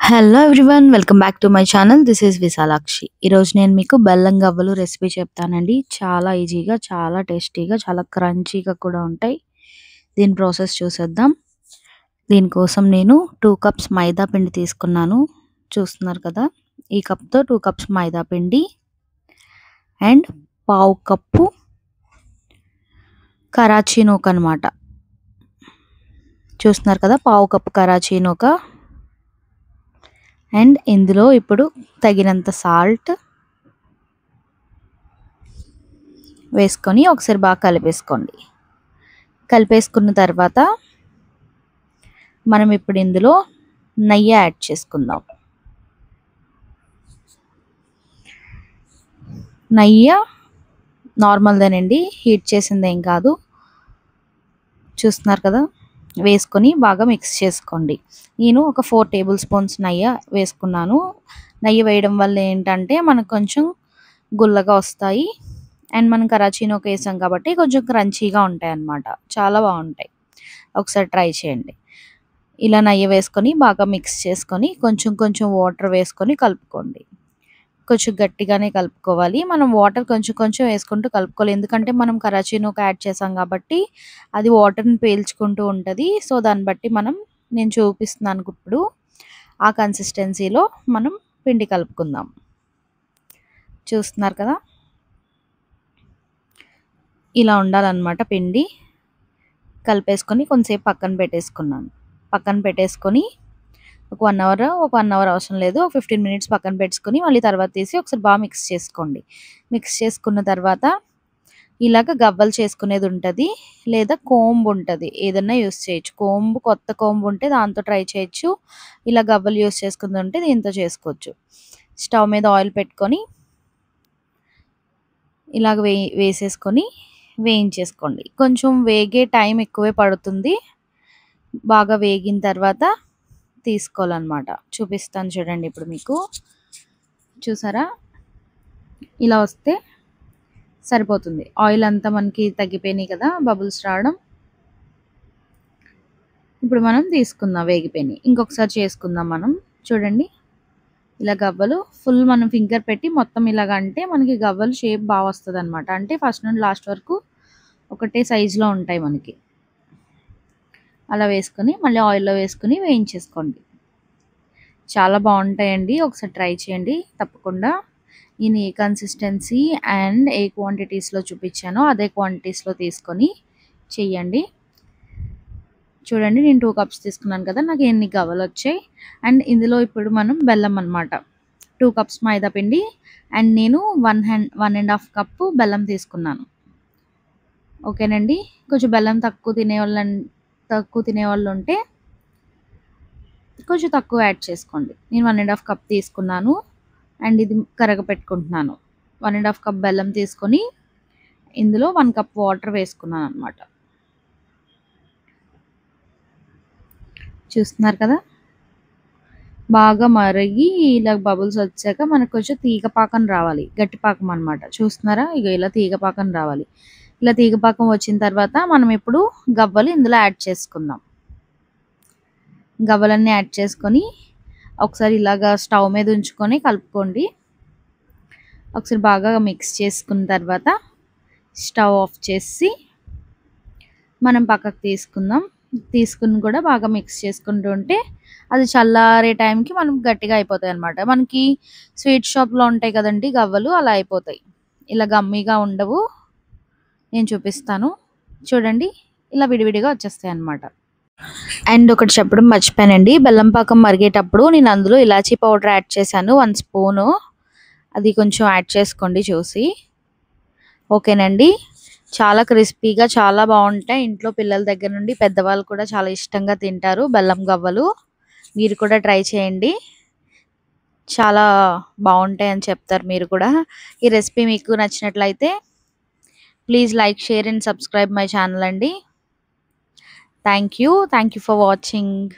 Hello everyone, welcome back to my channel. This is Vishalakshi. ఈరోజు నేను మీకు బెల్లం గవ్వలు రెసిపీ చెప్తానండి. చాలా ఈజీగా, చాలా టేస్టీగా, చాలా క్రంచీగా కూడా ఉంటాయి. దీని ప్రాసెస్ చూసేద్దాం. దీనికోసం నేను 2 కప్స్ మైదా పిండి తీసుకున్నాను. చూస్తున్నారు కదా, ఈ కప్తో 2 కప్స్ మైదా పిండి అండ్ పావు కప్పు కరాచీ నూక అనమాట. చూస్తున్నారు కదా, పావు కప్పు కరాచీ నూక. అండ్ ఇందులో ఇప్పుడు తగినంత సాల్ట్ వేసుకొని ఒకసారి బాగా కలిపేసుకోండి. కలిపేసుకున్న తర్వాత మనం ఇప్పుడు ఇందులో నెయ్యి యాడ్ చేసుకుందాం. నెయ్యి నార్మల్దేనండి, హీట్ చేసింది ఏం కాదు. చూస్తున్నారు కదా, వేసుకొని బాగా మిక్స్ చేసుకోండి. నేను ఒక 4 టేబుల్ స్పూన్స్ నెయ్యి వేసుకున్నాను. నెయ్యి వేయడం వల్ల ఏంటంటే మనకు కొంచెం గుల్లగా వస్తాయి అండ్ మనం కరాచీ నూక వేసాం కాబట్టి కొంచెం క్రంచీగా ఉంటాయి అన్నమాట. చాలా బాగుంటాయి, ఒకసారి ట్రై చేయండి. ఇలా నెయ్యి వేసుకొని బాగా మిక్స్ చేసుకొని కొంచెం కొంచెం వాటర్ వేసుకొని కలుపుకోండి. కొంచెం గట్టిగానే కలుపుకోవాలి. మనం వాటర్ కొంచెం కొంచెం వేసుకుంటూ కలుపుకోవాలి, ఎందుకంటే మనం కరాచీ నూక యాడ్ చేసాం కాబట్టి అది వాటర్ని పీల్చుకుంటూ ఉంటుంది. సో దాన్ని బట్టి నేను చూపిస్తున్నాను ఇప్పుడు ఆ కన్సిస్టెన్సీలో మనం పిండి కలుపుకుందాం. చూస్తున్నారు కదా, ఇలా ఉండాలన్నమాట. పిండి కలిపేసుకొని కొంతసేపు పక్కన పెట్టేసుకొని ఒక 1 అవర్ అవసరం లేదు, 15 మినిట్స్ పక్కన పెట్టుకొని మళ్ళీ తర్వాత తీసి ఒకసారి బాగా మిక్స్ చేసుకోండి. మిక్స్ చేసుకున్న తర్వాత ఇలాగ గవ్వలు చేసుకునేది ఉంటుంది, లేదా కోంబు ఉంటుంది, ఏదన్నా యూస్ చేయొచ్చు. కొత్త కోంబు ఉంటే దాంతో ట్రై చేయొచ్చు. ఇలా గవ్వలు యూస్ చేసుకుంది ఉంటే దీంతో చేసుకోవచ్చు. స్టవ్ మీద ఆయిల్ పెట్టుకొని ఇలాగ వేసేసుకొని వేయించేసుకోండి. కొంచెం వేగే టైం ఎక్కువే పడుతుంది. బాగా వేగిన తర్వాత తీసుకోవాలన్నమాట. చూపిస్తాను చూడండి. ఇప్పుడు మీకు చూసారా, ఇలా వస్తే సరిపోతుంది. ఆయిల్ అంతా మనకి తగ్గిపోయినాయి కదా, బబుల్స్ రావడం. ఇప్పుడు మనం తీసుకుందాం, వేగిపోయినాయి. ఇంకొకసారి చేసుకుందాం మనం. చూడండి, ఇలా గవ్వలు ఫుల్ మనం ఫింగర్ పెట్టి మొత్తం ఇలాగ అంటే మనకి గవ్వలు షేప్ బాగా వస్తుంది అనమాట. అంటే ఫస్ట్ నుండి లాస్ట్ వరకు ఒకటే సైజులో ఉంటాయి మనకి. అలా వేసుకొని మళ్ళీ ఆయిల్లో వేసుకొని వేయించేసుకోండి. చాలా బాగుంటాయండి, ఒకసారి ట్రై చేయండి తప్పకుండా. నేను ఏ కన్సిస్టెన్సీ అండ్ ఏ క్వాంటిటీస్లో చూపించానో అదే క్వాంటిటీస్లో తీసుకొని చెయ్యండి. చూడండి, నేను 2 కప్స్ తీసుకున్నాను కదా, నాకు ఎన్ని గవ్వలు వచ్చాయి. అండ్ ఇందులో ఇప్పుడు మనం బెల్లం అనమాట. 2 కప్స్ మైదా పిండి అండ్ నేను 1.5 కప్పు బెల్లం తీసుకున్నాను. ఓకేనండి, కొంచెం బెల్లం తక్కువ తినేవాళ్ళు ఉంటే కొంచెం తక్కువ యాడ్ చేసుకోండి. నేను 1.5 కప్ తీసుకున్నాను అండ్ ఇది కరగపెట్టుకుంటున్నాను. 1.5 కప్ బెల్లం తీసుకొని ఇందులో 1 కప్ వాటర్ వేసుకున్నాను అనమాట. చూస్తున్నారు కదా, బాగా మరిగి ఇలా బబుల్స్ వచ్చాక మనకు కొంచెం తీగపాకం రావాలి, గట్టి పాకం అనమాట. చూస్తున్నారా, ఇక ఇలా తీగపాకం రావాలి. ఇలా తీగపాకం వచ్చిన తర్వాత మనం ఇప్పుడు గవ్వలు ఇందులో యాడ్ చేసుకుందాం. గవ్వలన్నీ యాడ్ చేసుకొని ఒకసారి ఇలాగా స్టవ్ మీద ఉంచుకొని కలుపుకోండి. ఒకసారి బాగా మిక్స్ చేసుకున్న తర్వాత స్టవ్ ఆఫ్ చేసి మనం పక్కకు తీసుకుని కూడా బాగా మిక్స్ చేసుకుంటూ ఉంటే అది చల్లారే టైంకి మనం గట్టిగా అయిపోతాయి అనమాట. మనకి స్వీట్ షాప్లో ఉంటాయి కదండి గవ్వలు, అలా అయిపోతాయి. ఇలా గమ్మీగా ఉండవు. నేను చూపిస్తాను చూడండి, ఇలా విడివిడిగా వచ్చేస్తాయి అన్నమాట. అండ్ ఒకటి చెప్పడం మర్చిపోయానండి, బెల్లం పాకం మరిగేటప్పుడు నేను అందులో ఇలాచీ పౌడర్ యాడ్ చేశాను, 1 స్పూను. అది కొంచెం యాడ్ చేసుకోండి చూసి. ఓకేనండి, చాలా క్రిస్పీగా చాలా బాగుంటాయి. ఇంట్లో పిల్లల దగ్గర నుండి పెద్దవాళ్ళు కూడా చాలా ఇష్టంగా తింటారు బెల్లం గవ్వలు. మీరు కూడా ట్రై చేయండి, చాలా బాగుంటాయి అని చెప్తారు మీరు కూడా. ఈ రెసిపీ మీకు నచ్చినట్లయితే please like, share and subscribe my channel అండి. Thank you for watching.